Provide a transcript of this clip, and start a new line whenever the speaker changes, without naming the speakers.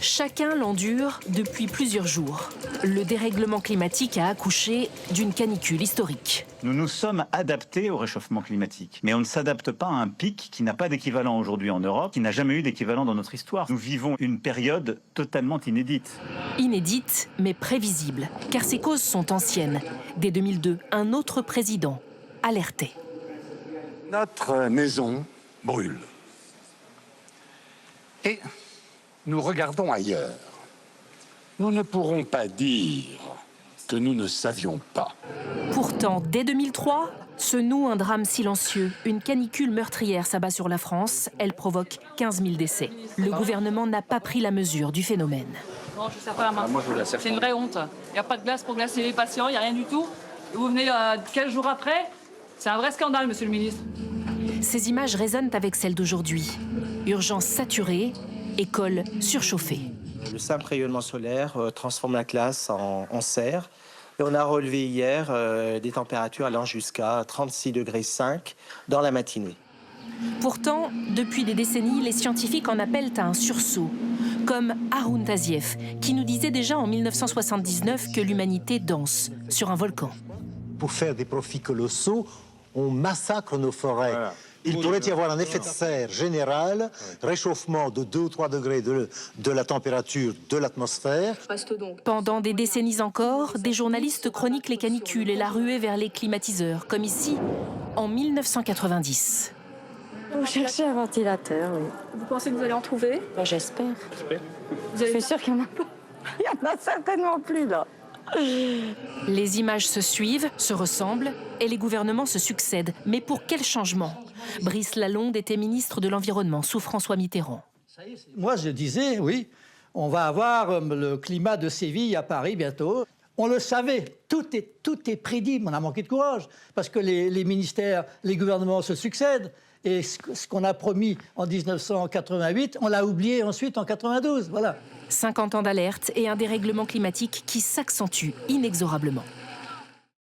Chacun l'endure depuis plusieurs jours. Le dérèglement climatique a accouché d'une canicule historique.
Nous nous sommes adaptés au réchauffement climatique. Mais on ne s'adapte pas à un pic qui n'a pas d'équivalent aujourd'hui en Europe, qui n'a jamais eu d'équivalent dans notre histoire. Nous vivons une période totalement inédite.
Inédite, mais prévisible, car ces causes sont anciennes. Dès 2002, un autre président alertait.
Notre maison brûle. Et nous regardons ailleurs. Nous ne pourrons pas dire que nous ne savions pas.
Pourtant, dès 2003, se noue un drame silencieux. Une canicule meurtrière s'abat sur la France. Elle provoque 15 000 décès. Le gouvernement n'a pas pris la mesure du phénomène.
Non, je ne sers pas la main. C'est une vraie honte. Il n'y a pas de glace pour glacer les patients, il n'y a rien du tout. Et vous venez quelques jours après. C'est un vrai scandale, monsieur le ministre.
Ces images résonnent avec celles d'aujourd'hui. Urgences saturées, écoles surchauffées.
Le simple rayonnement solaire transforme la classe en serre. Et on a relevé hier des températures allant jusqu'à 36,5 degrés dans la matinée.
Pourtant, depuis des décennies, les scientifiques en appellent à un sursaut. Comme Haroun Tazieff, qui nous disait déjà en 1979 que l'humanité danse sur un volcan.
Pour faire des profits colossaux, on massacre nos forêts. Voilà. Il pourrait y avoir un effet de serre général, réchauffement de 2 ou 3 degrés de la température de l'atmosphère.
Pendant des décennies encore, des journalistes chroniquent les canicules et la ruée vers les climatiseurs, comme ici, en 1990.
Vous cherchez un ventilateur, oui.
Vous pensez que vous allez en trouver?
J'espère. Je suis sûre qu'il y en a pas. Il y en a certainement plus, là.
Les images se suivent, se ressemblent, et les gouvernements se succèdent. Mais pour quel changement? Brice Lalonde était ministre de l'Environnement sous François Mitterrand.
Moi, je disais, oui, on va avoir le climat de Séville à Paris bientôt. On le savait, tout est prédit, mais on a manqué de courage, parce que les ministères, les gouvernements se succèdent. Et ce qu'on a promis en 1988, on l'a oublié ensuite en 92, voilà.
50 ans d'alerte et un dérèglement climatique qui s'accentue inexorablement.